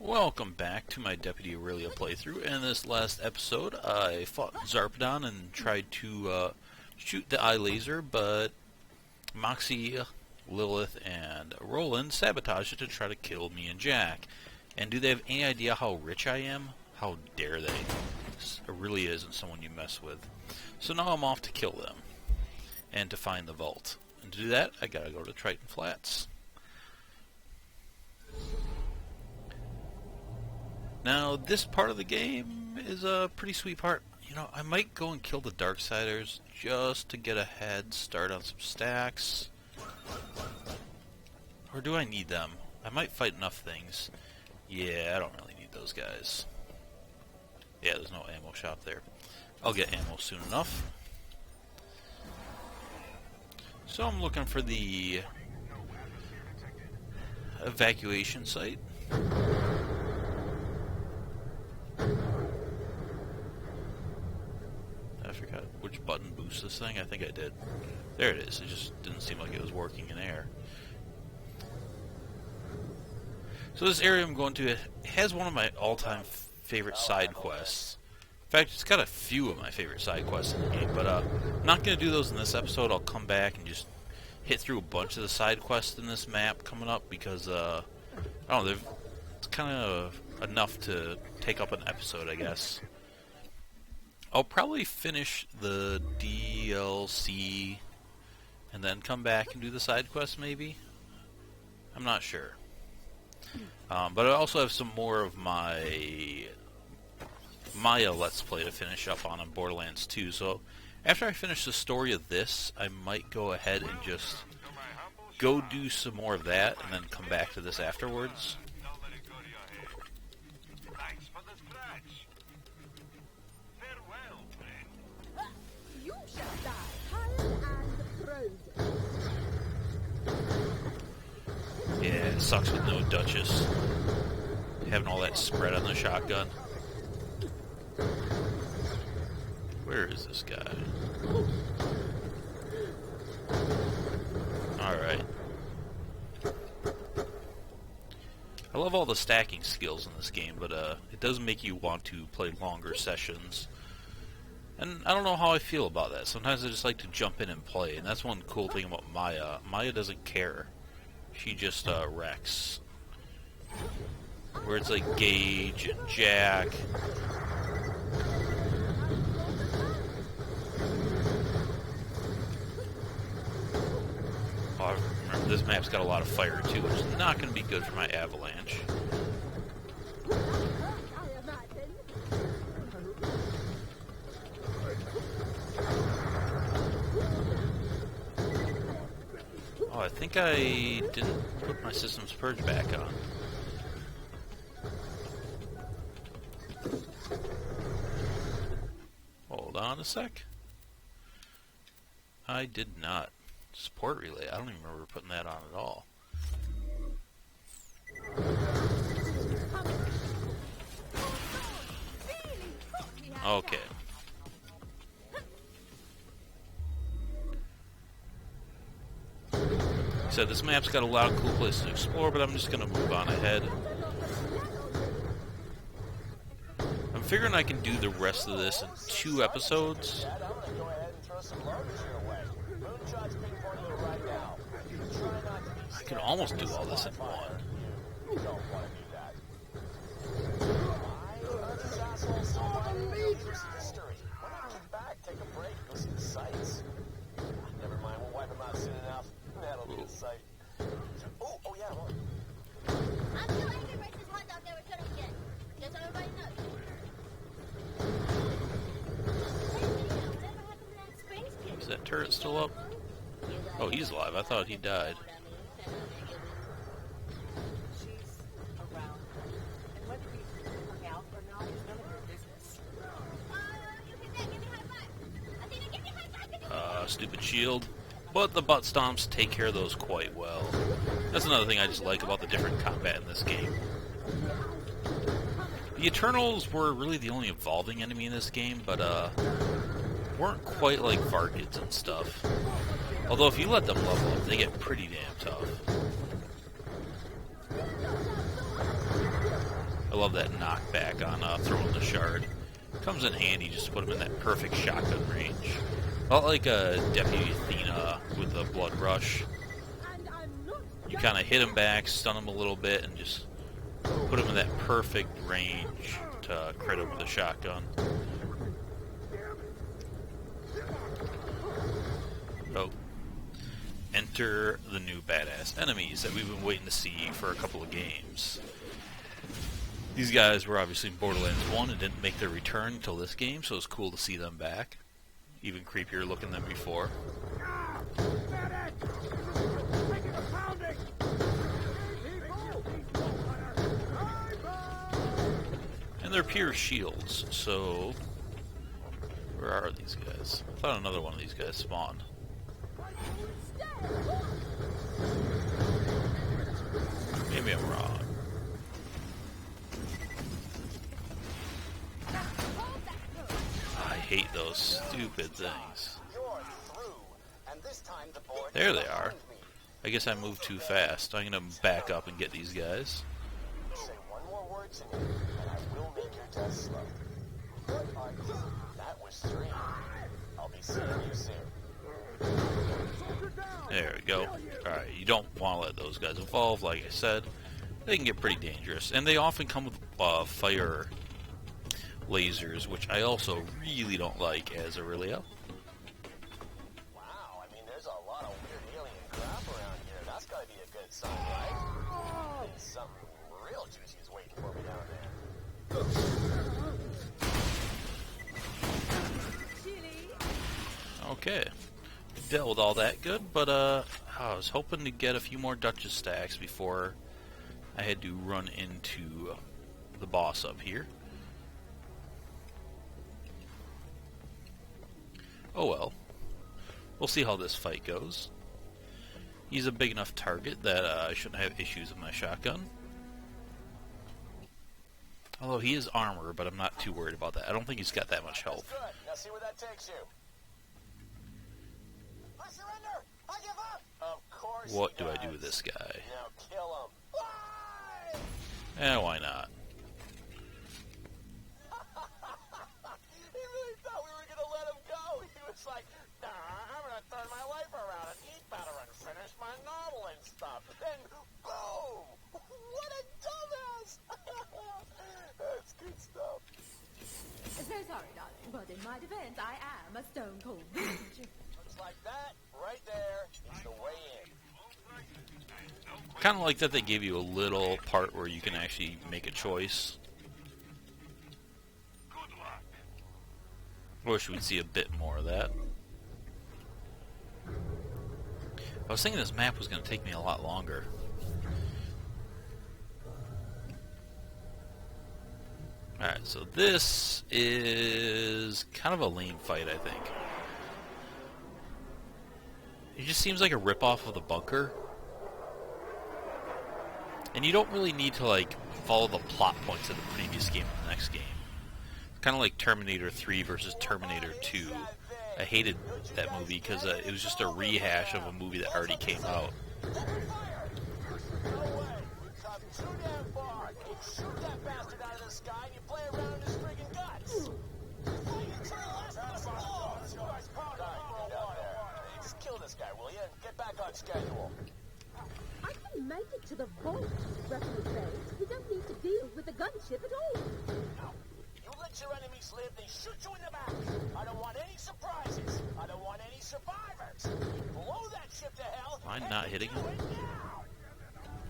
Welcome back to my Deputy Aurelia playthrough. In this last episode, I fought Zarpedon and tried to shoot the eye laser, but Moxie, Lilith, and Roland sabotaged it to try to kill me and Jack. And do they have any idea how rich I am? How dare they? It really isn't someone you mess with. So now I'm off to kill them and to find the vault. And to do that, I gotta go to Triton Flats. Now, this part of the game is a pretty sweet part. You know, I might go and kill the Darksiders just to get a head start on some stacks. Or do I need them? I might fight enough things. Yeah, I don't really need those guys. Yeah, there's no ammo shop there. I'll get ammo soon enough. So I'm looking for the evacuation site. I forgot which button boosts this thing. I think I did. There it is. It just didn't seem like it was working in air. So this area I'm going to has one of my all-time favorite side quests. In fact, it's got a few of my favorite side quests in the game, but I'm not going to do those in this episode. I'll come back and just hit through a bunch of the side quests in this map coming up because, I don't know, it's kind of enough to take up an episode, I guess. I'll probably finish the DLC and then come back and do the side quest, maybe? I'm not sure. But I also have some more of my Maya Let's Play to finish up on Borderlands 2, so after I finish the story of this, I might go ahead and just go do some more of that and then come back to this afterwards. Yeah, it sucks with no Duchess. Having all that spread on the shotgun. Where is this guy? Alright. I love all the stacking skills in this game, but it does make you want to play longer sessions. And I don't know how I feel about that. Sometimes I just like to jump in and play, and that's one cool thing about Maya. Maya doesn't care. She just wrecks. Where it's like Gage and Jack. Oh, remember, this map's got a lot of fire too, which is not going to be good for my avalanche. Oh, I think I didn't put my Systems Purge back on. Hold on a sec. I did not. Support relay. I don't even remember putting that on at all. Okay. So this map's got a lot of cool places to explore, but I'm just going to move on ahead. I'm figuring I can do the rest of this in 2 episodes. I can almost do all this in 1. Is that turret still up? Oh, he's alive. I thought he died. Stupid shield. But the butt stomps take care of those quite well. That's another thing I just like about the different combat in this game. The Eternals were really the only evolving enemy in this game, but weren't quite like Varkids and stuff. Although if you let them level up, they get pretty damn tough. I love that knockback on throwing the shard. Comes in handy just to put him in that perfect shotgun range. A lot like Deputy Athena with the Blood Rush. You kind of hit him back, stun him a little bit, and just put him in that perfect range to crit him with a shotgun. So, enter the new badass enemies that we've been waiting to see for a couple of games. These guys were obviously in Borderlands 1 and didn't make their return until this game, so it's cool to see them back. Even creepier looking than before. And they're pure shields, so... Where are these guys? I thought another one of these guys spawned. Maybe I'm wrong. I hate those stupid things. There they are. I guess I moved too fast. I'm gonna back up and get these guys. Say one more word to me, and I will make your death slow. That was 3. I'll be seeing you soon. There we go. Alright, you don't want to let those guys evolve, like I said. They can get pretty dangerous. And they often come with fire lasers, which I also really don't like as Aurelia. Wow, I mean, there's a lot of weird alien crap around here. That's gotta be a good sign, right? And something real juicy is waiting for me down there. Okay. Dealt with all that good, but I was hoping to get a few more Duchess stacks before I had to run into the boss up here. Oh well. We'll see how this fight goes. He's a big enough target that I shouldn't have issues with my shotgun. Although he is armor, but I'm not too worried about that. I don't think he's got that much health. Good. Now see where that takes you. I surrender! I give up! Of course. What do I do with this guy? Now kill him. Why? Why not? He really thought we were gonna let him go. He was like, nah, I'm gonna turn my life around and eat better and finish my novel and stuff. Then, boom! What a dumbass! That's good stuff. So sorry, darling, but in my defense, I am a stone cold bitch. Looks like that, right there, is the way in. Kind of like that they gave you a little part where you can actually make a choice. I wish we'd see a bit more of that. I was thinking this map was going to take me a lot longer. Alright, so this is kind of a lame fight, I think. It just seems like a ripoff of the bunker. And you don't really need to, like, follow the plot points of the previous game or the next game. It's kind of like Terminator 3 versus Terminator 2. I hated that movie because it was just a rehash of a movie that already came out. No way! You've come too damn far. You shoot that bastard out of the sky and you play around in his friggin' guts. Just kill this guy, will you? Get back on schedule. I can make it to the vault, Refuge Base. We don't need to deal with the gunship at all. No. You let your enemies live, they shoot you in the back. I don't want any surprises. I don't want any survivors. Blow that ship to hell. Am I not hitting him?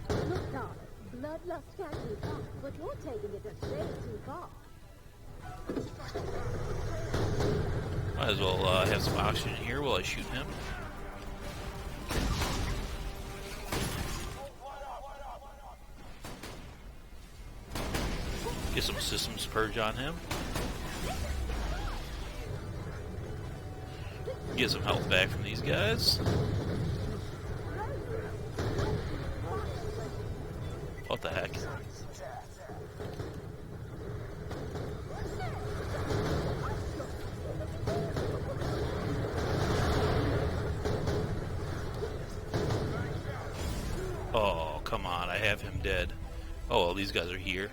Look, darling, bloodlust can be fun, but you're taking it a shade too far. Might as well have some oxygen here while I shoot him. Get some systems purge on him. Get some health back from these guys. What the heck? Oh, come on, I have him dead. Oh, well, these guys are here.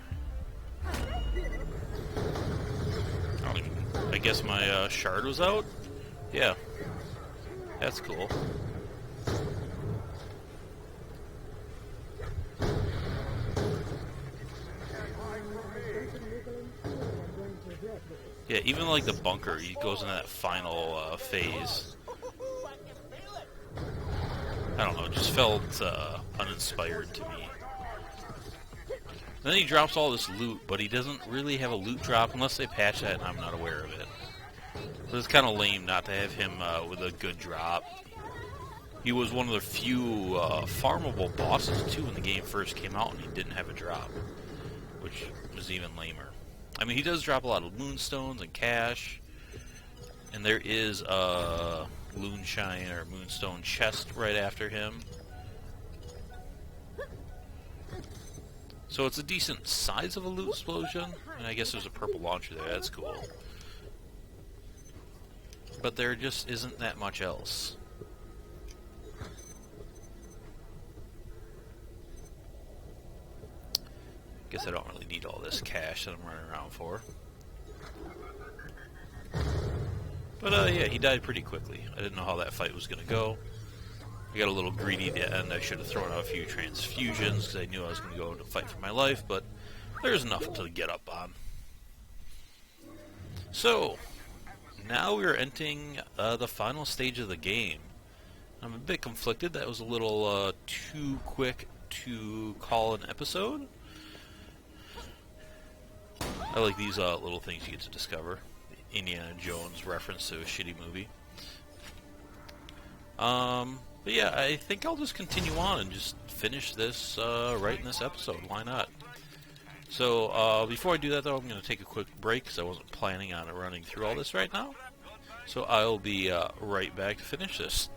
guess my shard was out? Yeah. That's cool. Yeah, even like the bunker, he goes into that final phase. I don't know, it just felt uninspired to me. Then he drops all this loot, but he doesn't really have a loot drop unless they patch that and I'm not aware of it. But it's kind of lame not to have him with a good drop. He was one of the few farmable bosses too when the game first came out and he didn't have a drop, which was even lamer. I mean, he does drop a lot of moonstones and cash, and there is a moonshine or moonstone chest right after him. So it's a decent size of a loot explosion, and I guess there's a purple launcher there, that's cool. But there just isn't that much else. Guess I don't really need all this cash that I'm running around for. But yeah, he died pretty quickly. I didn't know how that fight was going to go. I got a little greedy at the end. I should have thrown out a few transfusions because I knew I was going to go to fight for my life, but there's enough to get up on. So, now we're entering the final stage of the game. I'm a bit conflicted. That was a little too quick to call an episode. I like these little things you get to discover. The Indiana Jones reference to a shitty movie. But yeah, I think I'll just continue on and just finish this right in this episode. Why not? So, before I do that though, I'm going to take a quick break because I wasn't planning on running through all this right now. So I'll be right back to finish this.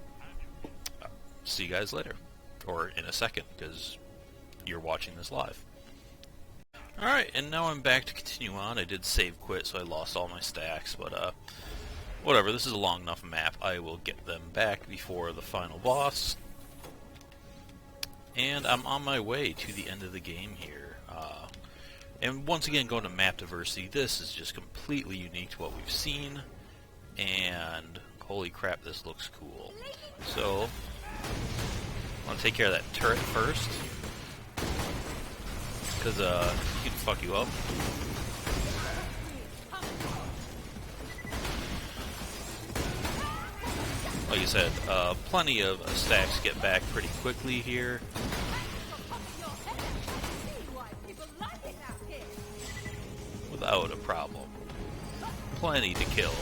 See you guys later. Or in a second, because you're watching this live. Alright, and now I'm back to continue on. I did save quit, so I lost all my stacks, but whatever, this is a long enough map. I will get them back before the final boss. And I'm on my way to the end of the game here. And once again, going to map diversity, this is just completely unique to what we've seen. And holy crap, this looks cool. So, I want to take care of that turret first. Because he can fuck you up. Like I said, plenty of stacks get back pretty quickly here. Without a problem. Plenty to kill.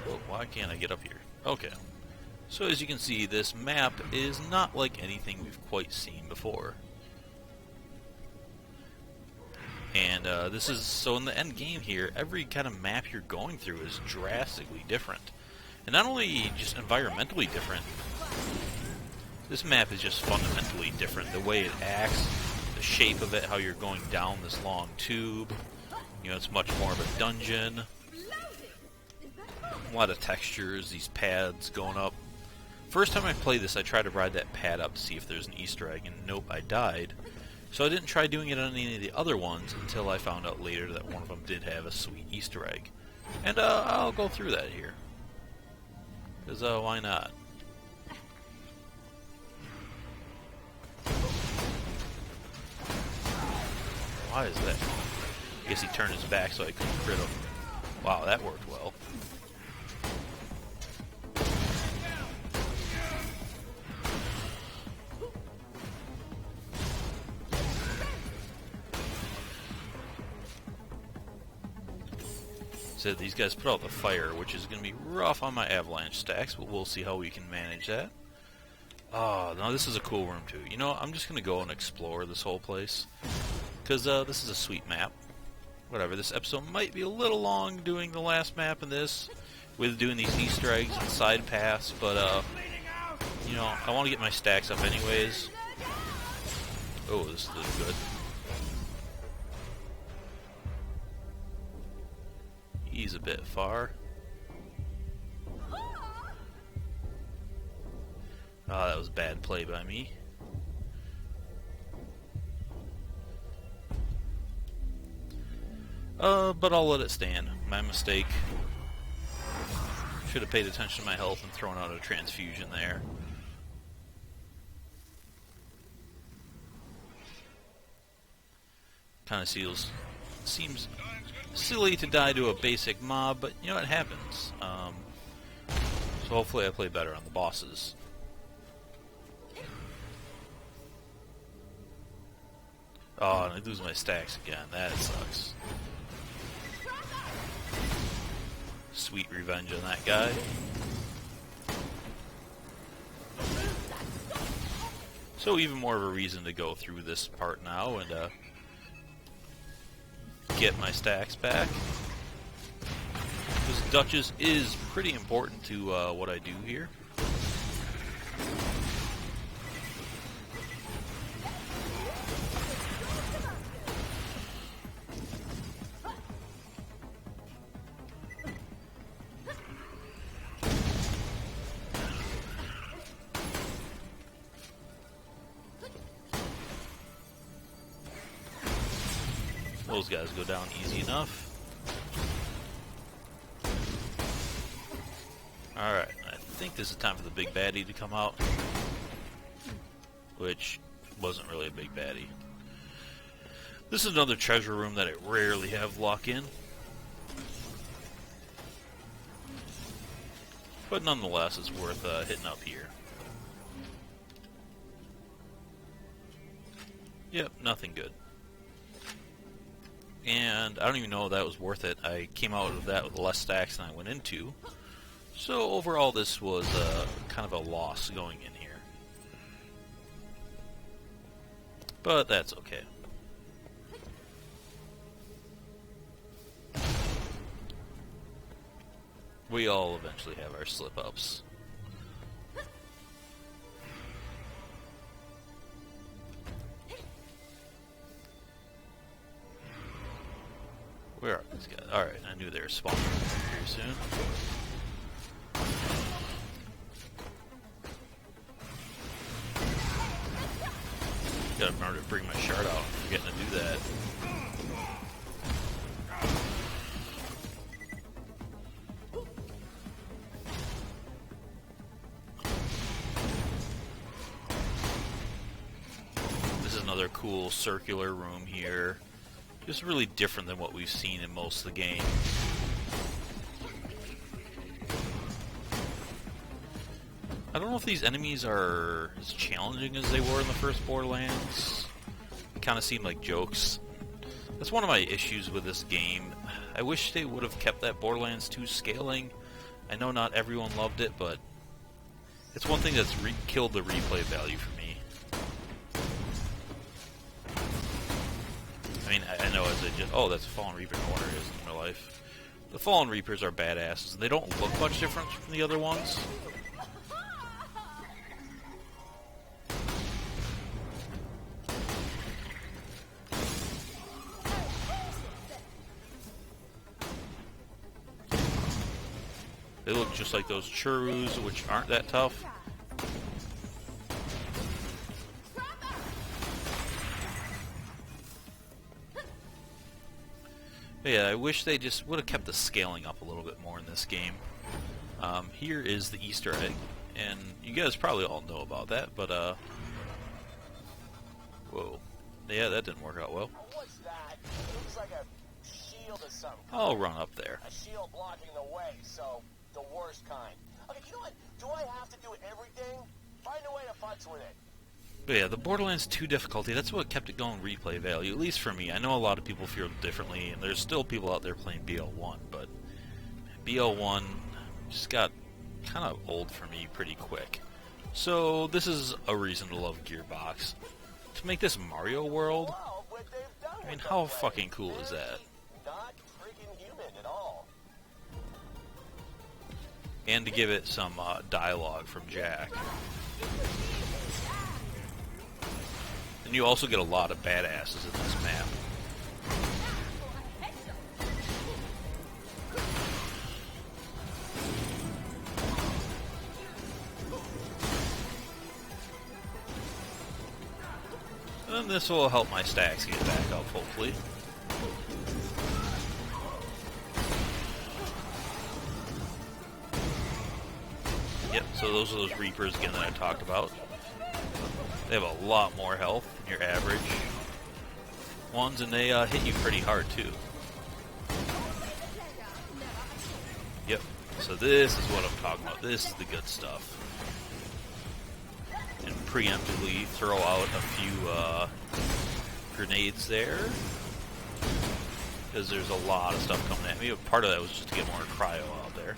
Oh, why can't I get up here? Okay. So as you can see, this map is not like anything we've quite seen before. And this is, so in the end game here, every kind of map you're going through is drastically different. And not only just environmentally different, this map is just fundamentally different. The way it acts, the shape of it, how you're going down this long tube. You know, it's much more of a dungeon. A lot of textures, these pads going up. First time I played this, I tried to ride that pad up to see if there's an Easter egg, and nope, I died. So I didn't try doing it on any of the other ones until I found out later that one of them did have a sweet Easter egg. And I'll go through that here. Because why not? Why is that? I guess he turned his back so I couldn't crit him. Wow, that worked well. So these guys put out the fire, which is going to be rough on my avalanche stacks, but we'll see how we can manage that. Oh, no, this is a cool room too. You know, I'm just going to go and explore this whole place. Because this is a sweet map. Whatever, this episode might be a little long doing the last map in this, with doing these Easter eggs and side paths, but, you know, I want to get my stacks up anyways. Oh, this is good. He's a bit far. Ah, that was bad play by me. But I'll let it stand. My mistake. Should have paid attention to my health and thrown out a transfusion there. Kind of seems silly to die to a basic mob, but you know, it happens. So hopefully I play better on the bosses. Oh, and I lose my stacks again. That sucks. Sweet revenge on that guy. So even more of a reason to go through this part now and get my stacks back. Because Duchess is pretty important to what I do here. Those guys go down easy enough. Alright, I think this is time for the big baddie to come out. Which wasn't really a big baddie. This is another treasure room that I rarely have luck in. But nonetheless, it's worth hitting up here. Yep, nothing good. And I don't even know if that was worth it. I came out of that with less stacks than I went into. So overall this was kind of a loss going in here. But that's okay. We all eventually have our slip-ups. Where are these guys? Alright, I knew they were spawning here soon. Gotta remember to bring my shard out. I'm forgetting to do that. This is another cool circular room here. Just really different than what we've seen in most of the game. I don't know if these enemies are as challenging as they were in the first Borderlands. They kind of seem like jokes. That's one of my issues with this game. I wish they would have kept that Borderlands 2 scaling. I know not everyone loved it, but it's one thing that's killed the replay value for me. I mean, I know as a just, oh, that's a Fallen Reaper, no wonder it is in real life. The Fallen Reapers are badasses. They don't look much different from the other ones. They look just like those churus, which aren't that tough. But yeah, I wish they just would have kept the scaling up a little bit more in this game. Here is the Easter egg, and you guys probably all know about that, but whoa. Yeah, that didn't work out well. What's that? It looks like a shield or something. I'll run up there. A shield blocking the way, so the worst kind. Okay, you know what? Do I have to do everything? Find a way to futz with it. But yeah, the Borderlands 2 difficulty, that's what kept it going replay value, at least for me. I know a lot of people feel differently, and there's still people out there playing BL1, but BL1 just got kind of old for me pretty quick. So this is a reason to love Gearbox. To make this Mario World, Wow, what they've done I mean, with how the fucking cool is that? Not freaking human at all. And to give it some dialogue from Jack. And you also get a lot of badasses in this map. And this will help my stacks get back up, hopefully. So those are those Reapers again that I talked about. They have a lot more health than your average ones, and they hit you pretty hard too. Yep. So this is what I'm talking about. This is the good stuff. And preemptively throw out a few grenades there, because there's a lot of stuff coming at me. But part of that was just to get more cryo out there.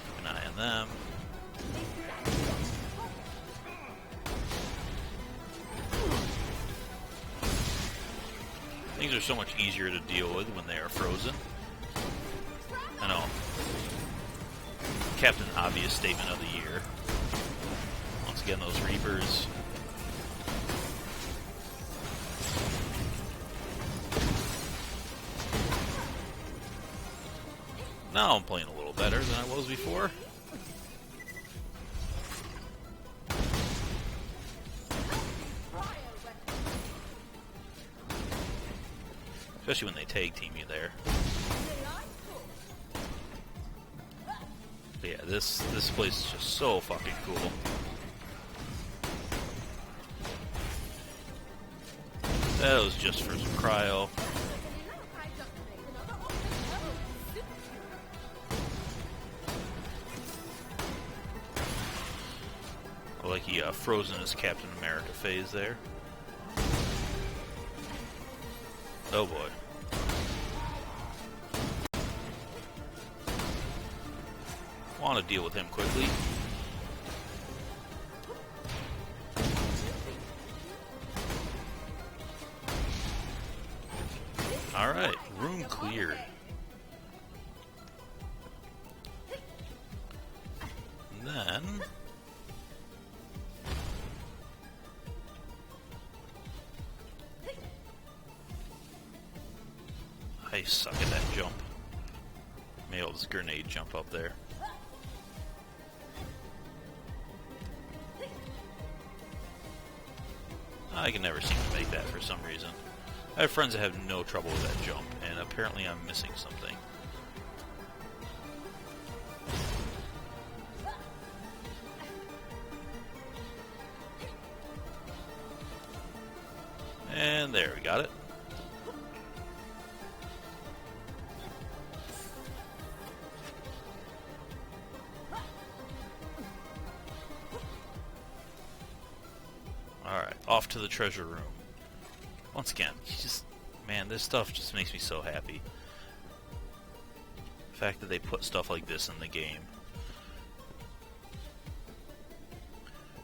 Keep an eye on them. Things are so much easier to deal with when they are frozen. I know. Captain Obvious statement of the year. Once again, those Reapers. Now I'm playing a little better than I was before. Especially when they tag team you there. But yeah, this place is just so fucking cool. That was just for some cryo. I like he frozen his Captain America phase there. Oh boy. Want to deal with him quickly. Alright, room cleared. And then I suck at that jump. Maybe I'll just grenade jump up there. I can never seem to make that for some reason. I have friends that have no trouble with that jump, and apparently I'm missing something. And there, we got it. Alright, off to the treasure room. Once again, man, this stuff just makes me so happy. The fact that they put stuff like this in the game.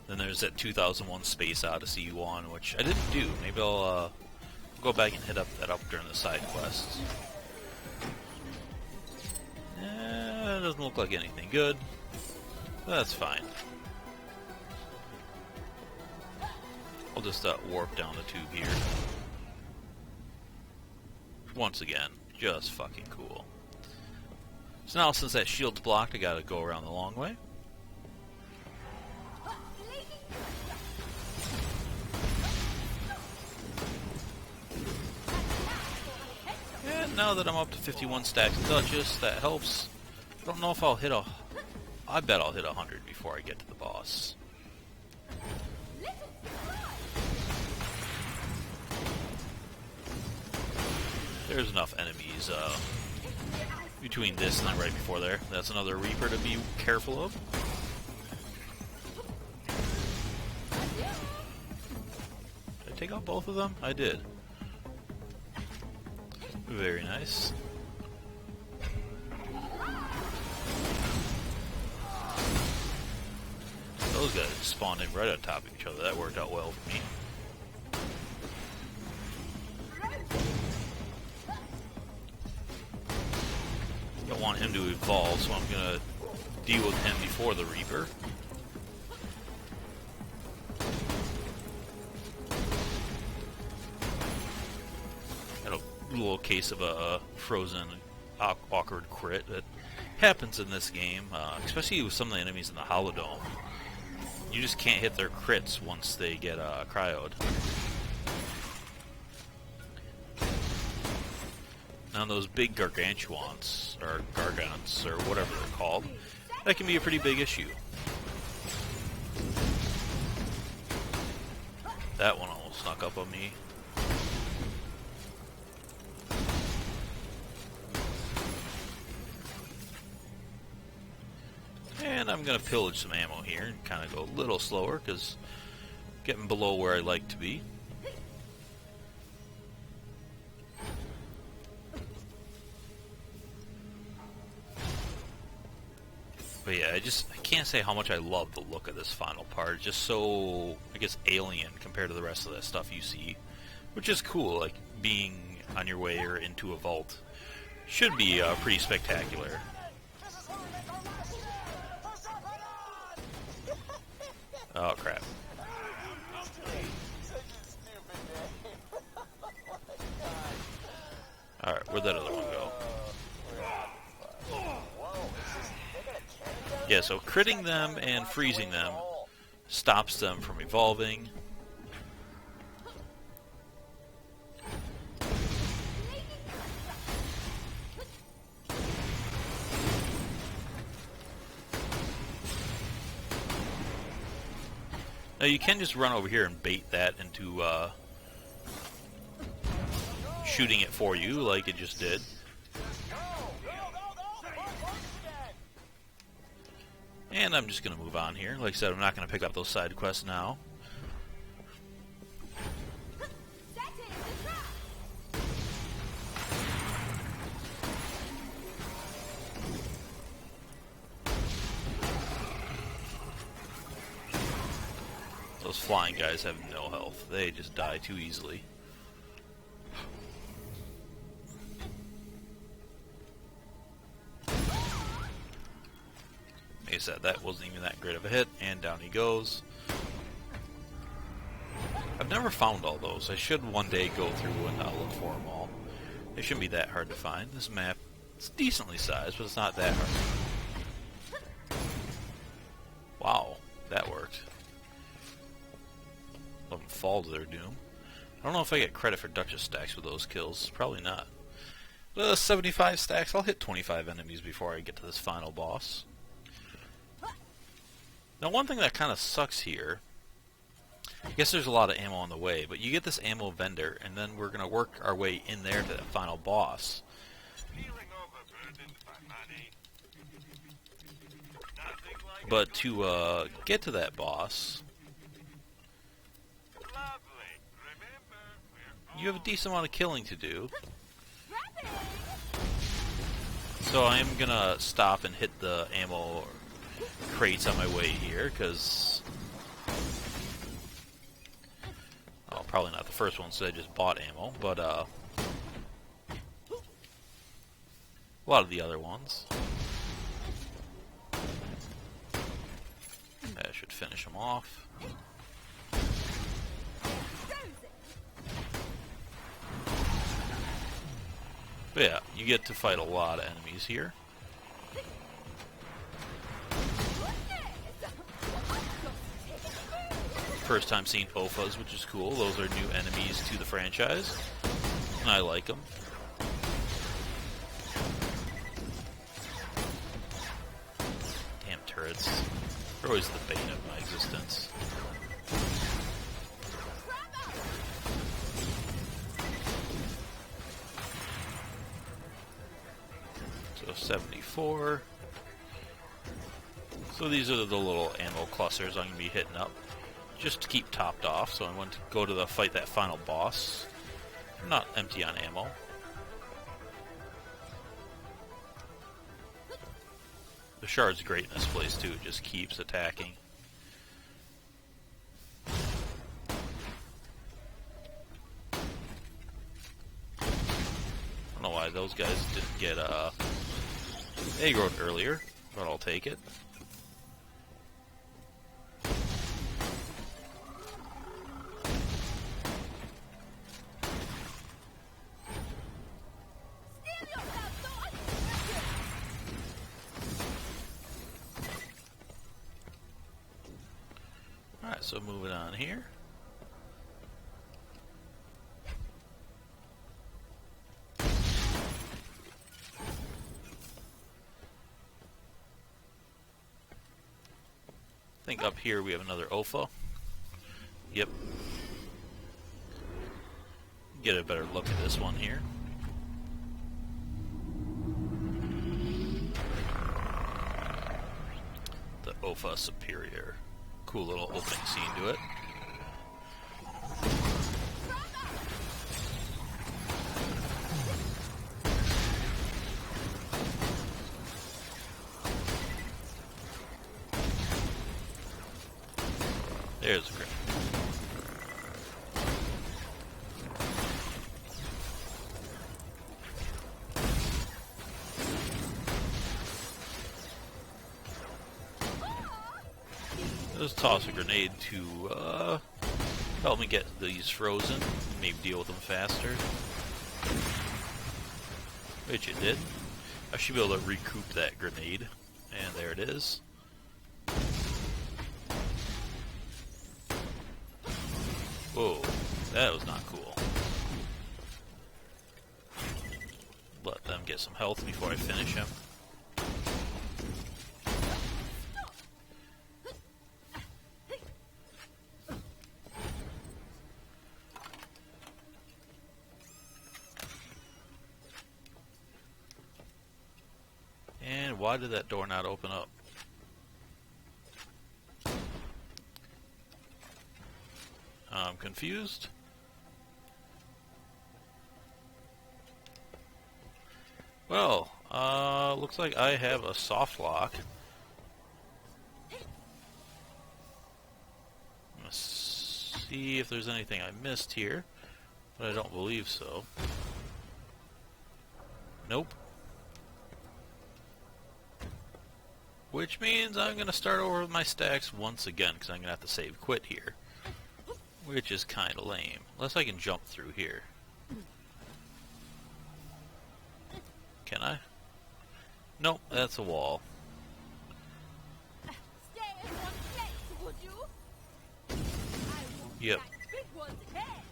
Then there's that 2001 Space Odyssey one, which I didn't do. Maybe I'll go back and hit that up during the side quests. It doesn't look like anything good. But that's fine. I'll just warp down the tube here. Once again, just fucking cool. So now, since that shield's blocked, I gotta go around the long way. And now that I'm up to 51 stacks of Duchess, that helps. I don't know if I'll hit I bet I'll hit 100 before I get to the boss. There's enough enemies between this and then right before there. That's another Reaper to be careful of. Did I take out both of them? I did. Very nice. Those guys spawned in right on top of each other. That worked out well for me. Don't want him to evolve, so I'm gonna deal with him before the Reaper. Had a little case of a frozen awkward crit that happens in this game, especially with some of the enemies in the Holodome. You just can't hit their crits once they get cryoed. Now those big gargantuans, or gargants, or whatever they're called, that can be a pretty big issue. That one almost snuck up on me. And I'm going to pillage some ammo here and kind of go a little slower because getting below where I like to be. But yeah, I can't say how much I love the look of this final part. It's just so, I guess, alien compared to the rest of that stuff you see, which is cool. Like being on your way or into a vault should be pretty spectacular. Oh crap. Alright, where'd that other one go? Yeah, so critting them and freezing them stops them from evolving. Now you can just run over here and bait that into shooting it for you like it just did. And I'm just going to move on here. Like I said, I'm not going to pick up those side quests now. Those flying guys have no health. They just die too easily. Like I said, that wasn't even that great of a hit, and down he goes. I've never found all those. I should one day go through and look for them all. They shouldn't be that hard to find. This map is decently sized, but it's not that hard. Wow, that worked. Let them fall to their doom. I don't know if I get credit for Duchess stacks with those kills. Probably not. 75 stacks. I'll hit 25 enemies before I get to this final boss. Now, one thing that kind of sucks here, I guess there's a lot of ammo on the way, but you get this ammo vendor, and then we're going to work our way in there to that final boss. But to get to that boss, you have a decent amount of killing to do. So I am going to stop and hit the ammo crates on my way here, because probably not the first one, so I just bought ammo, but a lot of the other ones. That should finish them off. But yeah, you get to fight a lot of enemies here. First time seeing OFAs, which is cool. Those are new enemies to the franchise, and I like them. Damn turrets. They're always the bane of my existence. So 74. So these are the little ammo clusters I'm going to be hitting up, just to keep topped off. So I want to go to the fight that final boss. I'm not empty on ammo. The shard's great in this place too, it just keeps attacking. I don't know why those guys didn't get aggroed earlier, but I'll take it. Alright, so moving on here. think up here we have another OFA. Yep. Get a better look at this one here. The OFA Superior. Cool little opening scene to it. There's a grenade. Let's toss a grenade to help me get these frozen, maybe deal with them faster. Which it did. I should be able to recoup that grenade. And there it is. Whoa, that was not cool. Let them get some health before I finish him. And why did that door not open up? I'm confused. Well, looks like I have a soft lock. Let's see if there's anything I missed here, but I don't believe so. Nope. Which means I'm going to start over with my stacks once again, because I'm going to have to save quit here. Which is kind of lame. Unless I can jump through here. Can I? Nope, that's a wall. Stay in one place, would you? I want Yep. that big one's head.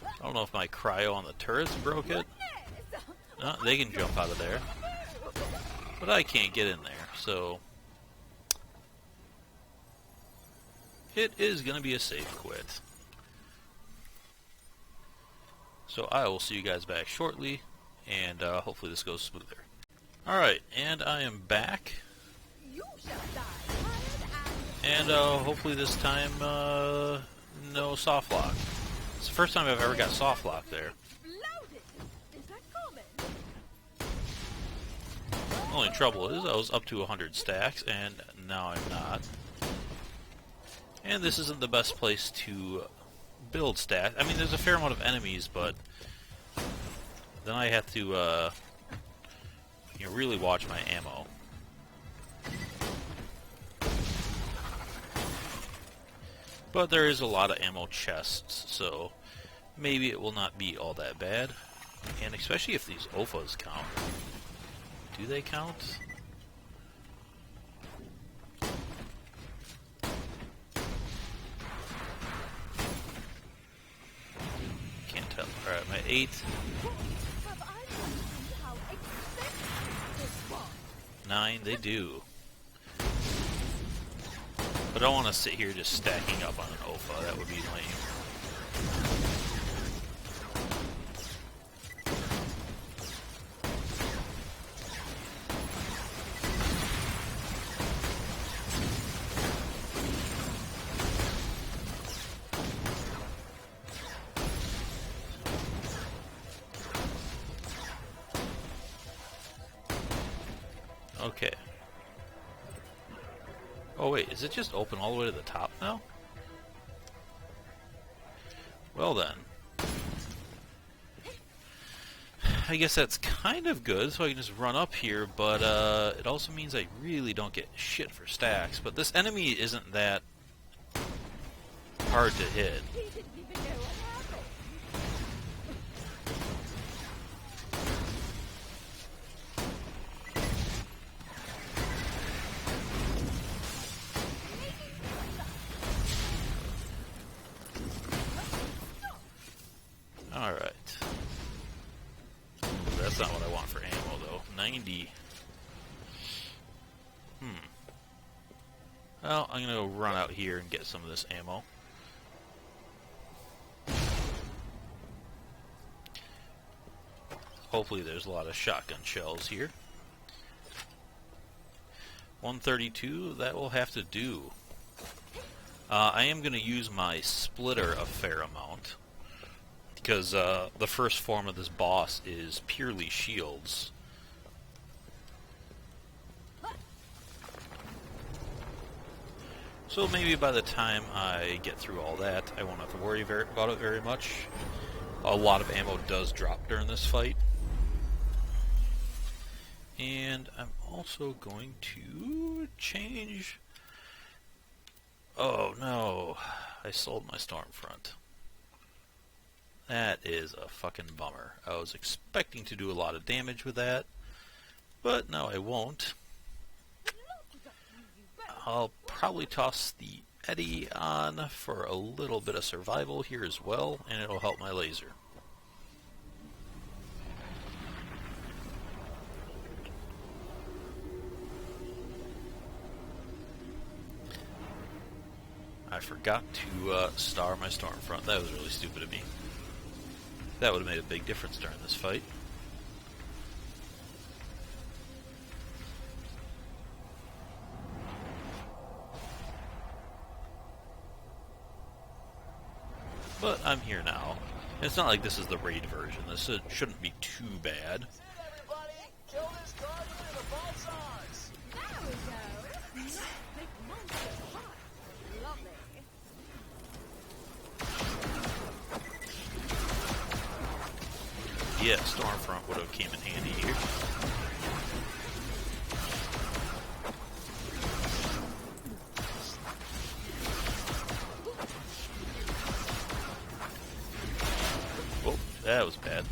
I don't know if my cryo on the turrets broke it. No, they can jump out of there. But I can't get in there, so it is going to be a save quit. So I will see you guys back shortly, and hopefully this goes smoother. Alright, and I am back, You shall die. and hopefully this time no soft lock. It's the first time I've ever got soft lock there. Exploded. Is that common? Only trouble is I was up to 100 stacks, and now I'm not. And this isn't the best place to build stacks. I mean, there's a fair amount of enemies, but then I have to really watch my ammo. But there is a lot of ammo chests, so maybe it will not be all that bad. And especially if these OFAs count. Do they count? Can't tell. Alright, my 8. Have I somehow expected this one? 9, they do. But I don't want to sit here just stacking up on an OFA. That would be lame. Okay. Oh wait, is it just open all the way to the top now? Well then. I guess that's kind of good, so I can just run up here, but it also means I really don't get shit for stacks. But this enemy isn't that hard to hit. He didn't even know what happened. Alright. That's not what I want for ammo, 90. Well, I'm gonna go run out here and get some of this ammo. Hopefully there's a lot of shotgun shells here. 132, that will have to do. I am going to use my splitter a fair amount, because the first form of this boss is purely shields. So maybe by the time I get through all that, I won't have to worry about it very much. A lot of ammo does drop during this fight. And I'm also going to change... Oh no, I sold my Stormfront. That is a fucking bummer. I was expecting to do a lot of damage with that, but no, I won't. I'll probably toss the Eddy on for a little bit of survival here as well, and it'll help my laser. I forgot to star my Stormfront. That was really stupid of me. That would have made a big difference during this fight. But I'm here now. It's not like this is the raid version. This shouldn't be too bad. That's it, everybody! Kill this guardian and the vault's ours! There we go. Big monster hot. Lovely. Yeah, Stormfront would have came in handy here. Oh, that was bad.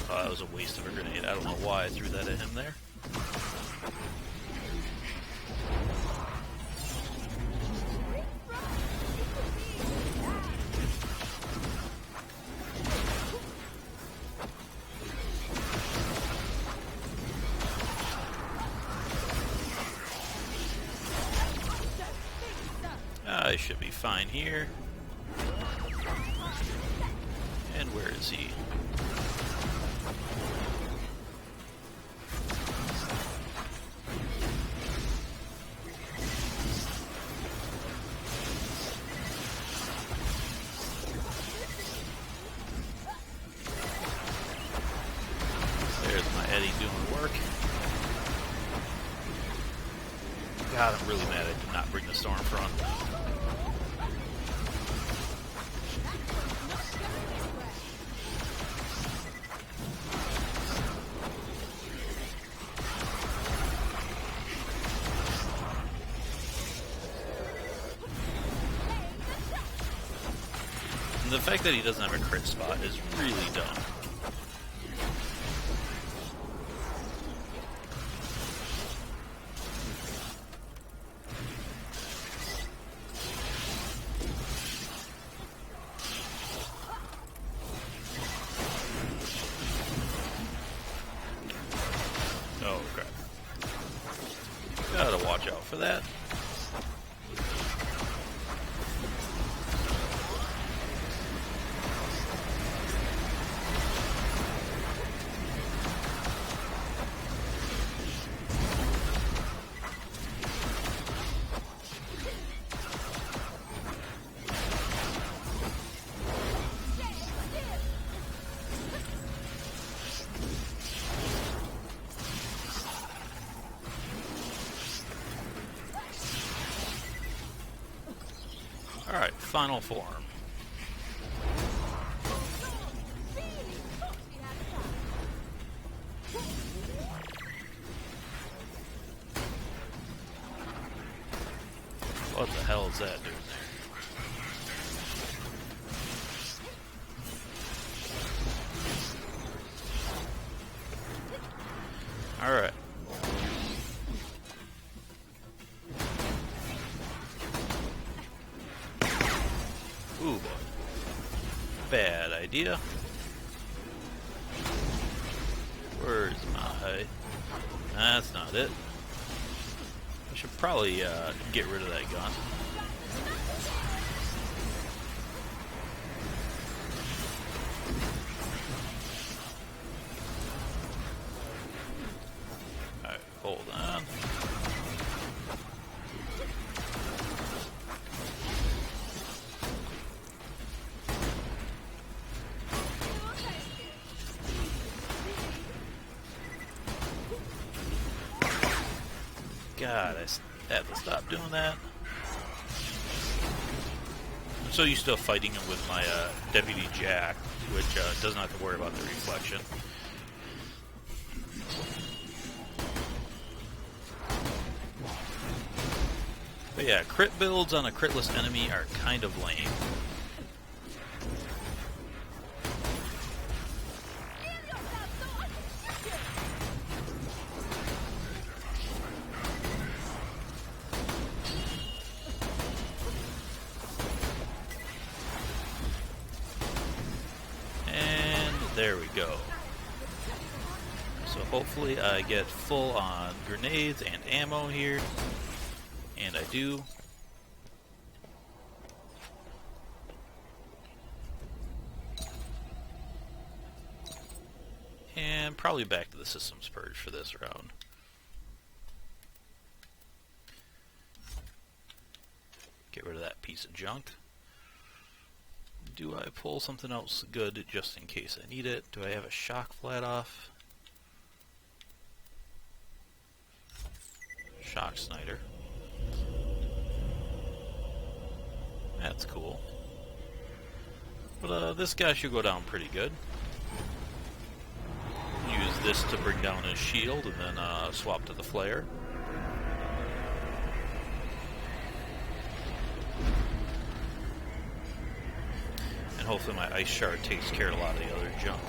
That was a waste of a grenade. I don't know why I threw that at him there. I should be fine here. And where is he? There's my Eddy doing work. God, I'm really mad I did not bring the Stormfront. And the fact that he doesn't have a crit spot is really dumb. Oh crap. Gotta watch out for that. Alright, final form. What the hell is that doing there? Alright, bad idea. Where's my... That's not it. I should probably get rid of that gun. Alright, hold on. God, I have to stop doing that. I'm so used to fighting him with my Deputy Jack, which doesn't have to worry about the reflection. But yeah, crit builds on a critless enemy are kind of lame. There we go. So hopefully I get full on grenades and ammo here. And I do. And probably back to the systems purge for this round. Get rid of that piece of junk. Do I pull something else good just in case I need it? Do I have a shock flat off? Shock Snyder. That's cool. But this guy should go down pretty good. Use this to bring down his shield and then swap to the flare. And hopefully my ice shard takes care of a lot of the other junk.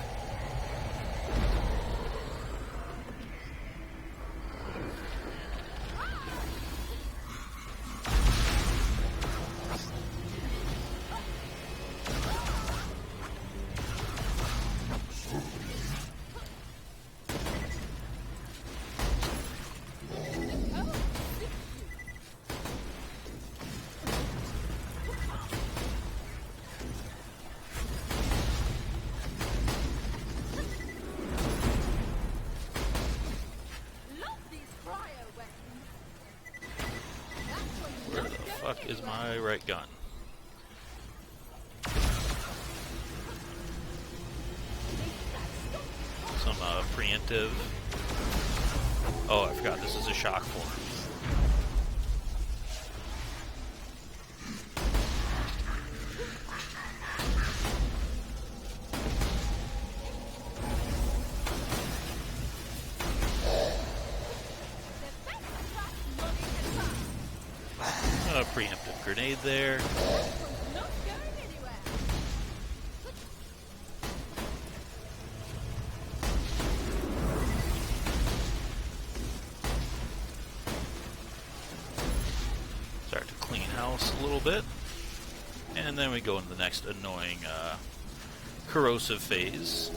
Fuck is my right gun? Some preemptive. Oh, I forgot this is a shock form. Preemptive grenade there. Start to clean house a little bit. And then we go into the next annoying corrosive phase.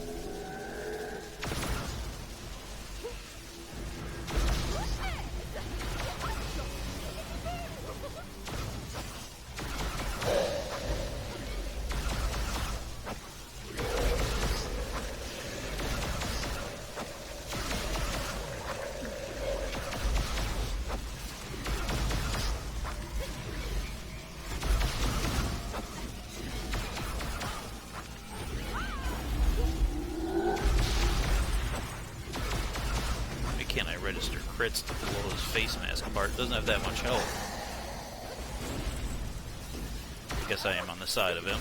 Register crits to blow his face mask apart. Doesn't have that much health. I guess I am on the side of him.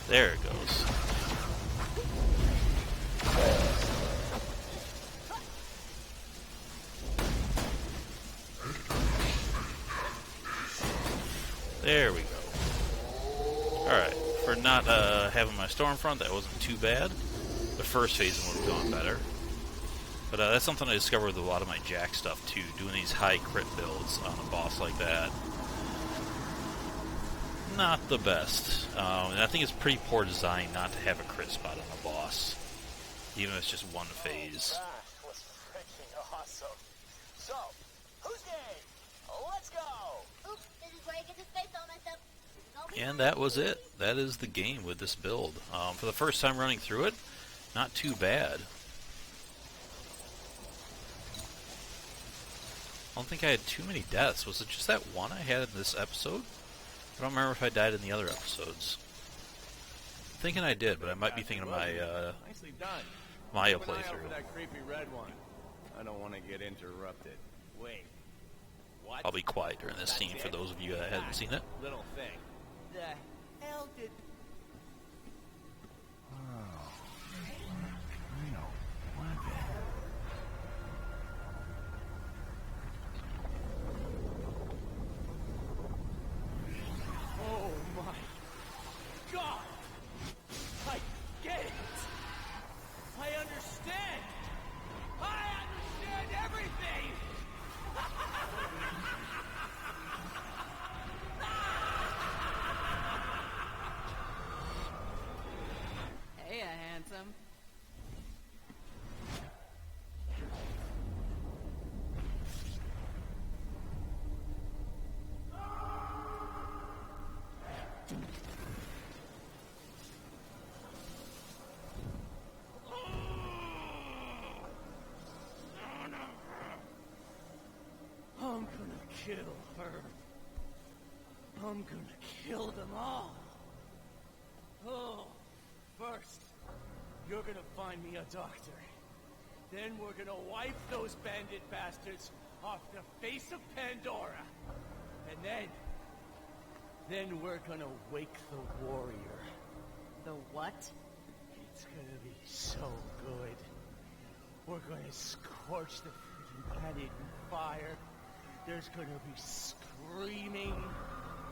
There it goes. There we go. Alright, For not having my Stormfront, that wasn't too bad. The first phase would have gone better. But that's something I discovered with a lot of my Jack stuff too, doing these high crit builds on a boss like that. Not the best. And I think it's pretty poor design not to have a crit spot on a boss, even if it's just one phase. That was freaking awesome. So, who's game? Let's go! Oops, this is where I get his face all messed up. And that was it. That is the game with this build. For the first time running through it, not too bad. I don't think I had too many deaths. Was it just that one I had in this episode? I don't remember if I died in the other episodes. I'm thinking I did, but I might be thinking of my Nicely done. Maya Keep an eye out playthrough. for that creepy red one. I don't want to get interrupted. Wait. What? I'll be quiet during this scene for those of you that haven't seen it. Little thing. The hell did... Oh my God! I get it! I understand! I understand everything! Hey, handsome. I'm gonna kill her. I'm gonna kill them all. Oh, first, you're gonna find me a doctor. Then we're gonna wipe those bandit bastards off the face of Pandora. And then we're gonna wake the warrior. The what? It's gonna be so good. We're gonna scorch the freaking planet in fire. There's gonna be screaming.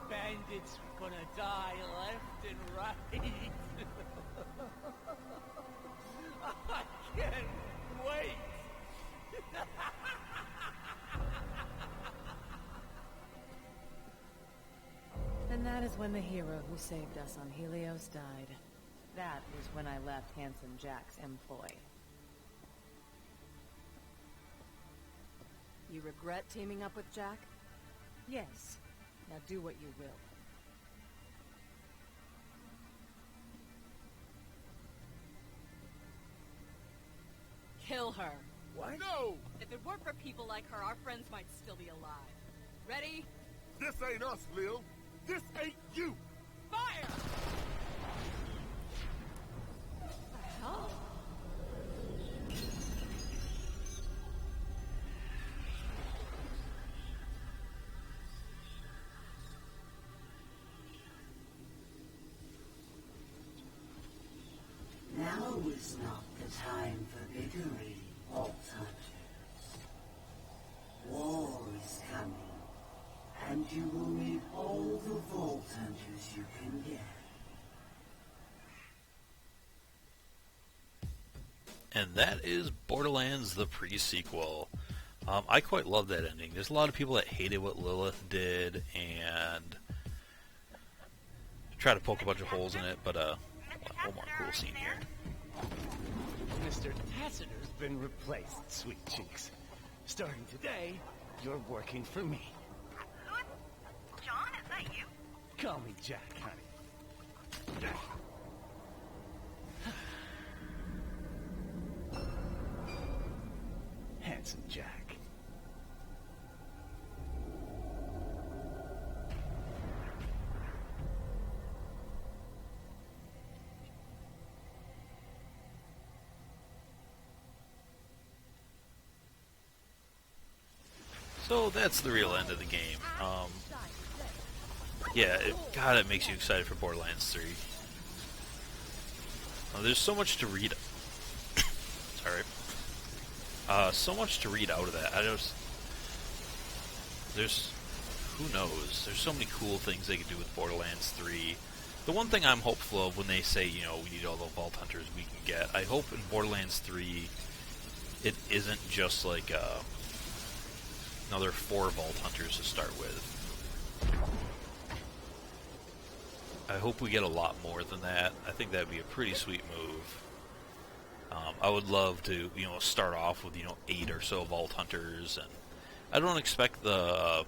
Bandits are gonna die left and right. I can't wait. And that is when the hero who saved us on Helios died. That was when I left Handsome Jack's employ. You regret teaming up with Jack? Yes. Now do what you will. Kill her. What? No! If it weren't for people like her, our friends might still be alive. Ready? This ain't us, Lil. This ain't you. Fire! What the hell? Now is not the time for bickering, Vault Hunters. War is coming, and you will need all the Vault Hunters you can get. And that is Borderlands the Pre Sequel. I quite love that ending. There's a lot of people that hated what Lilith did and try to poke a bunch of holes in it, but one more cool scene here. Mr. Tassiter's been replaced, sweet cheeks. Starting today, you're working for me. John, is that you? Call me Jack, honey. Handsome Jack. So that's the real end of the game. Yeah, God, it makes you excited for Borderlands 3. There's so much to read. Sorry. So much to read out of that. Who knows? There's so many cool things they could do with Borderlands 3. The one thing I'm hopeful of when they say, you know, we need all the Vault Hunters we can get, I hope in Borderlands 3 it isn't just like another 4 Vault Hunters to start with. I hope we get a lot more than that. I think that'd be a pretty sweet move. I would love to, you know, start off with, you know, 8 or so Vault Hunters, and I don't expect the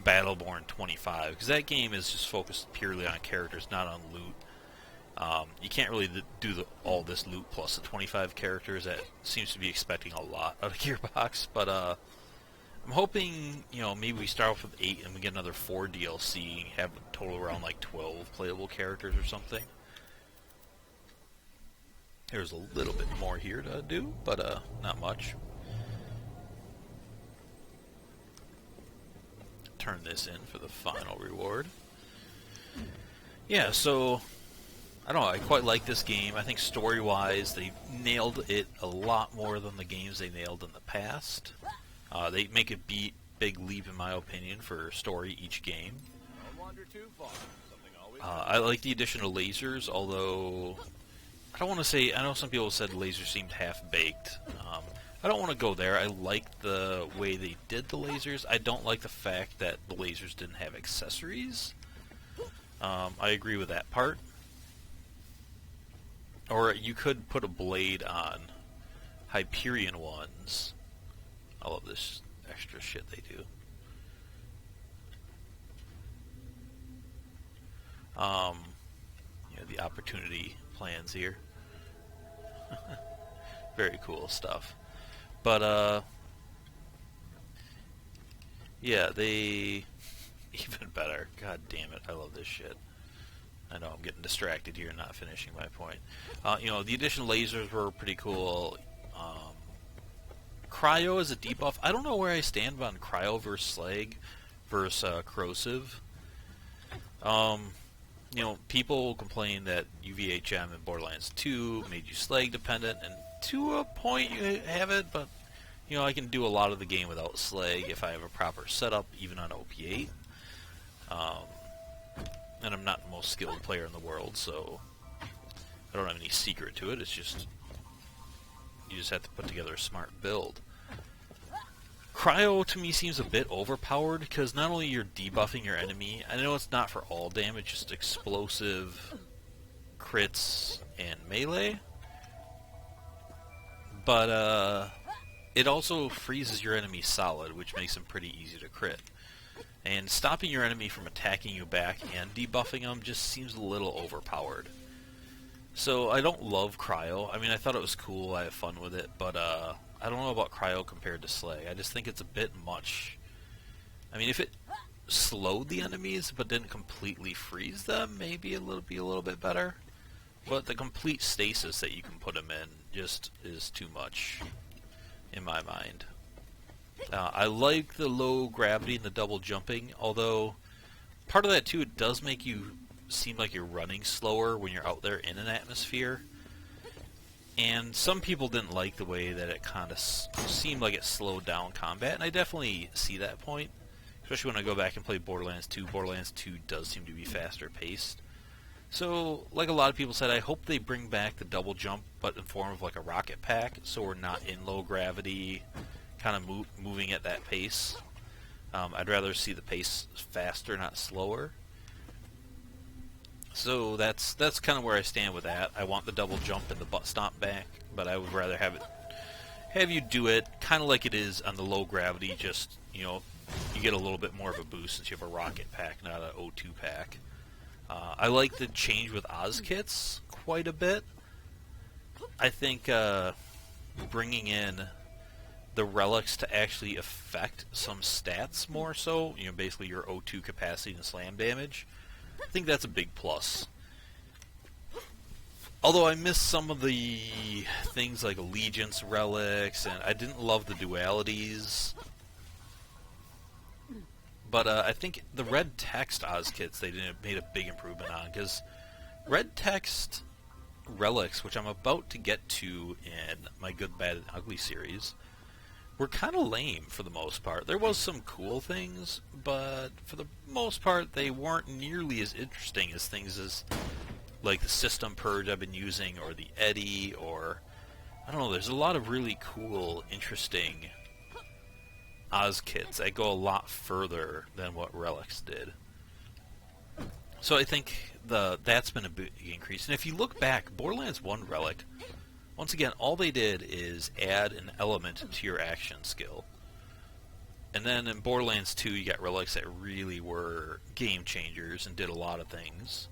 Battleborn 25, because that game is just focused purely on characters, not on loot. You can't really do all this loot plus the 25 characters. That seems to be expecting a lot out of Gearbox, but I'm hoping, you know, maybe we start off with 8 and we get another 4 DLC and have a total around like 12 playable characters or something. There's a little bit more here to do, but not much. Turn this in for the final reward. Yeah, so I don't know, I quite like this game. I think story-wise they nailed it a lot more than the games they nailed in the past. They make a big leap in my opinion for story each game. I like the addition of lasers, although I don't want to say, I know some people said lasers seemed half-baked. I don't want to go there. I like the way they did the lasers. I don't like the fact that the lasers didn't have accessories. I agree with that part. Or you could put a blade on Hyperion ones. I love this extra shit they do. You know, the opportunity plans here. Very cool stuff. But, yeah, they... Even better. God damn it, I love this shit. I know I'm getting distracted here and not finishing my point. You know, the additional lasers were pretty cool. Cryo is a debuff. I don't know where I stand on Cryo versus Slag versus Corrosive. You know, people complain that UVHM in Borderlands 2 made you Slag dependent, and to a point you have it, but you know, I can do a lot of the game without Slag if I have a proper setup, even on OP8. And I'm not the most skilled player in the world, so I don't have any secret to it. It's just, you just have to put together a smart build. Cryo to me seems a bit overpowered, because not only you're debuffing your enemy, I know it's not for all damage, just explosive, crits, and melee, but it also freezes your enemy solid, which makes them pretty easy to crit. And stopping your enemy from attacking you back and debuffing them just seems a little overpowered. So I don't love Cryo. I mean, I thought it was cool, I have fun with it, but I don't know about Cryo compared to Slag. I just think it's a bit much. I mean, if it slowed the enemies but didn't completely freeze them, maybe it would be a little bit better. But the complete stasis that you can put them in just is too much, in my mind. I like the low gravity and the double jumping, although part of that too, it does make you seem like you're running slower when you're out there in an atmosphere. And some people didn't like the way that it kind of seemed like it slowed down combat, and I definitely see that point. Especially when I go back and play Borderlands 2. Borderlands 2 does seem to be faster paced. So, like a lot of people said, I hope they bring back the double jump, but in form of like a rocket pack, so we're not in low gravity, kind of moving at that pace. I'd rather see the pace faster, not slower. So that's kind of where I stand with that. I want the double jump and the butt stomp back, but I would rather have you do it kind of like it is on the low gravity. Just, you know, you get a little bit more of a boost since you have a rocket pack, not an O2 pack. I like the change with Oz kits quite a bit. I think bringing in the relics to actually affect some stats more so, you know, basically your O2 capacity and slam damage, I think that's a big plus. Although I missed some of the things like allegiance relics, and I didn't love the dualities. But I think the red text Oz kits they made a big improvement on, because red text relics, which I'm about to get to in my Good, Bad, and Ugly series, were kind of lame for the most part. There was some cool things, but for the most part, they weren't nearly as interesting as things as like the system purge I've been using, or the Eddy, or I don't know. There's a lot of really cool, interesting Oz kits that go a lot further than what Relics did. So I think that's been a big increase. And if you look back, Borderlands 1 Relic, once again, all they did is add an element to your action skill. And then in Borderlands 2, you got relics that really were game changers and did a lot of things.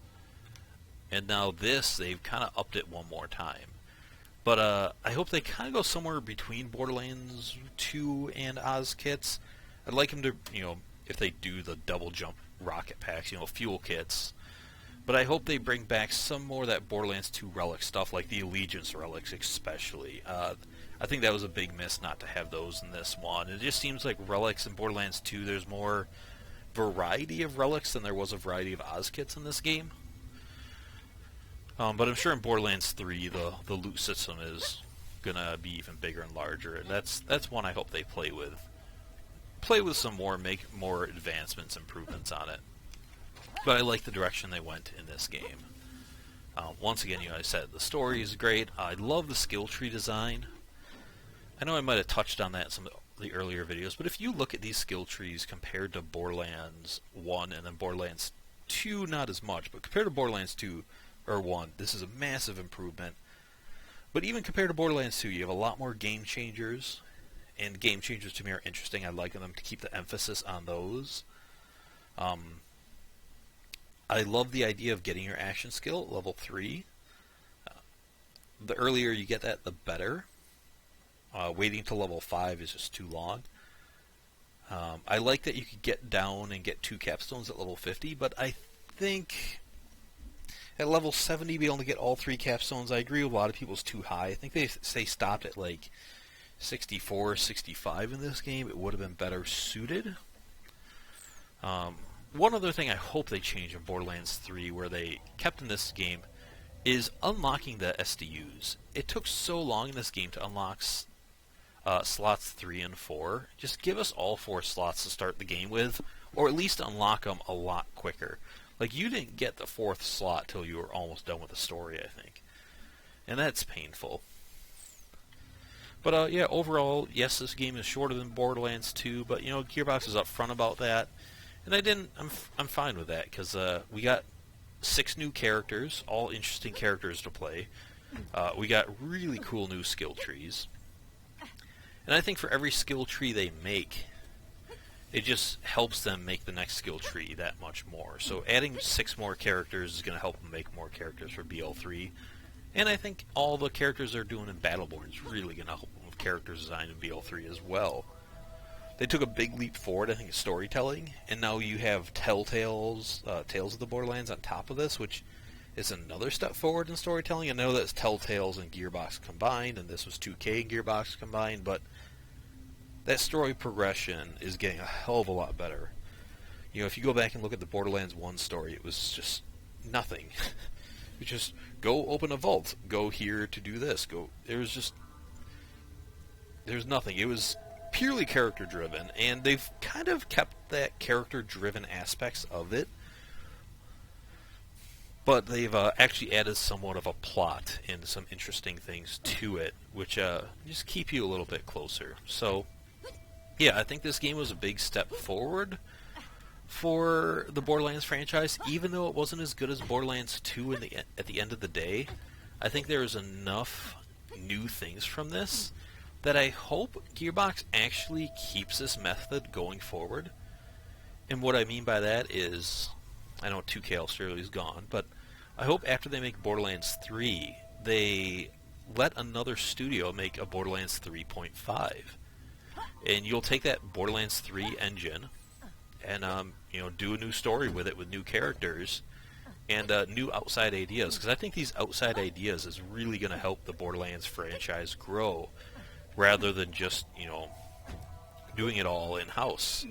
And now this, they've kind of upped it one more time. But I hope they kind of go somewhere between Borderlands 2 and Oz kits. I'd like them to, if they do the double jump rocket packs, fuel kits. But I hope they bring back some more of that Borderlands 2 relic stuff, like the Allegiance relics especially. I think that was a big miss not to have those in this one. It just seems like relics in Borderlands 2, there's more variety of relics than there was a variety of Oz kits in this game. But I'm sure in Borderlands 3, the loot system is gonna be even bigger and larger, and that's one I hope they play with. Play with some more, make more advancements, improvements on it. But I like the direction they went in this game. Once again, I said the story is great. I love the skill tree design. I know I might have touched on that in some of the earlier videos, but if you look at these skill trees compared to Borderlands 1 and then Borderlands 2, not as much, but compared to Borderlands 2 or 1, this is a massive improvement. But even compared to Borderlands 2, you have a lot more game changers, and game changers to me are interesting. I like them to keep the emphasis on those. I love the idea of getting your action skill at level 3. The earlier you get that, the better. Waiting till level 5 is just too long. I like that you could get down and get 2 capstones at level 50, but I think at level 70 be able to get all 3 capstones. I agree with a lot of people it's too high. I think they stopped at like 64, 65 in this game. It would have been better suited. One other thing I hope they change in Borderlands 3, where they kept in this game, is unlocking the SDUs. It took so long in this game to unlock slots 3 and 4. Just give us all 4 slots to start the game with, or at least unlock them a lot quicker. Like, you didn't get the 4th slot till you were almost done with the story, I think. And that's painful. But, yeah, overall, yes, this game is shorter than Borderlands 2, but, Gearbox is upfront about that. And I'm fine with that, because we got 6 new characters, all interesting characters to play. We got really cool new skill trees. And I think for every skill tree they make, it just helps them make the next skill tree that much more. So adding 6 more characters is going to help them make more characters for BL3. And I think all the characters they're doing in Battleborn is really going to help them with character design in BL3 as well. They took a big leap forward, I think, in storytelling, and now you have Telltale's Tales of the Borderlands on top of this, which is another step forward in storytelling. I know that's Telltale's and Gearbox combined, and this was 2K and Gearbox combined, but that story progression is getting a hell of a lot better. If you go back and look at the Borderlands 1 story, it was just nothing. You just go open a vault, go here to do this, there's nothing. It was purely character driven, and they've kind of kept that character driven aspects of it, but they've actually added somewhat of a plot and some interesting things to it, which just keep you a little bit closer. So yeah, I think this game was a big step forward for the Borderlands franchise, even though it wasn't as good as Borderlands 2 at the end of the day. I think there was enough new things from this that I hope Gearbox actually keeps this method going forward. And what I mean by that is, I know 2K Australia is gone, but I hope after they make Borderlands 3, they let another studio make a Borderlands 3.5. And you'll take that Borderlands 3 engine and do a new story with it with new characters and new outside ideas, because I think these outside ideas is really going to help the Borderlands franchise grow, rather than just, doing it all in-house.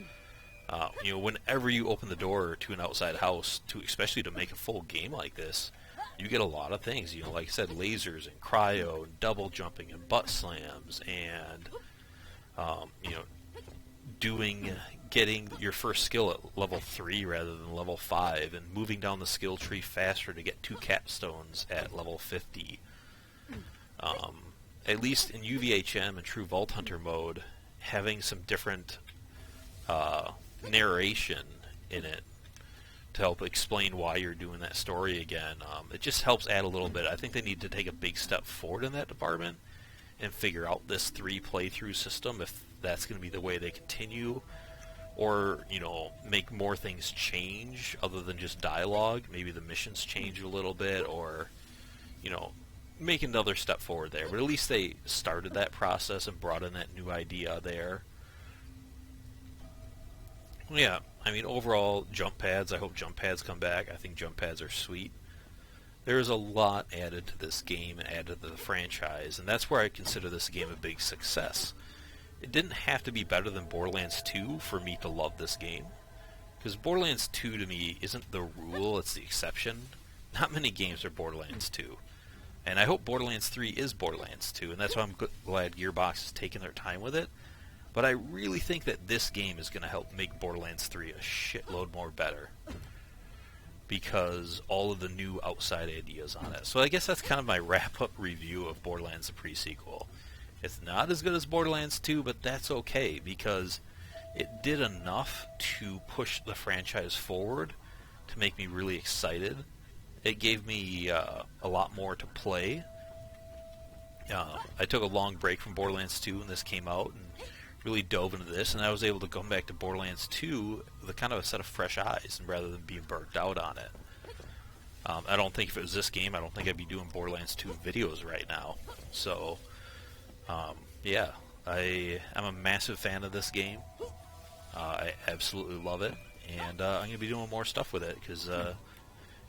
Whenever you open the door to an outside house, especially to make a full game like this, you get a lot of things. Like I said, lasers and cryo and double jumping and butt slams and You know, getting your first skill at level 3 rather than level 5, and moving down the skill tree faster to get 2 capstones at level 50. At least in UVHM and True Vault Hunter mode, having some different narration in it to help explain why you're doing that story again, it just helps add a little bit. I think they need to take a big step forward in that department and figure out this 3 playthrough system, if that's going to be the way they continue, or, you know, make more things change other than just dialogue. Maybe the missions change a little bit, or, you know, make another step forward there. But at least they started that process and brought in that new idea there. Yeah, I mean, overall, jump pads, I hope jump pads come back. I think jump pads are sweet. There's a lot added to this game and added to the franchise, and that's where I consider this game a big success. It didn't have to be better than Borderlands 2 for me to love this game, because Borderlands 2 to me isn't the rule, it's the exception. Not many games are Borderlands 2. And I hope Borderlands 3 is Borderlands 2, and that's why I'm glad Gearbox is taking their time with it. But I really think that this game is going to help make Borderlands 3 a shitload more better, because all of the new outside ideas on it. So I guess that's kind of my wrap-up review of Borderlands the Pre Sequel. It's not as good as Borderlands 2, but that's okay, because it did enough to push the franchise forward to make me really excited. It gave me a lot more to play. I took a long break from Borderlands 2 when this came out, and really dove into this, and I was able to come back to Borderlands 2 with a kind of a set of fresh eyes, rather than being burnt out on it. I don't think if it was this game, I don't think I'd be doing Borderlands 2 videos right now. So, yeah, I'm a massive fan of this game. I absolutely love it, and I'm going to be doing more stuff with it, because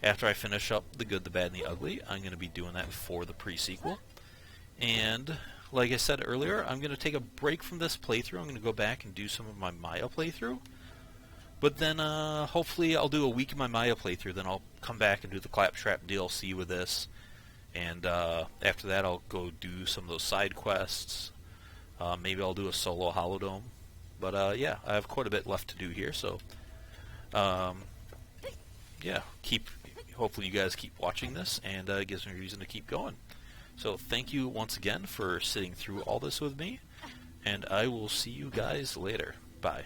after I finish up The Good, the Bad, and the Ugly, I'm going to be doing that for the pre-sequel. And like I said earlier, I'm going to take a break from this playthrough. I'm going to go back and do some of my Maya playthrough. But then hopefully I'll do a week of my Maya playthrough, then I'll come back and do the Claptrap DLC with this. And after that I'll go do some of those side quests. Maybe I'll do a solo Holodome. But yeah, I have quite a bit left to do here, so yeah, hopefully you guys keep watching this, and it gives me a reason to keep going. So thank you once again for sitting through all this with me, and I will see you guys later. Bye.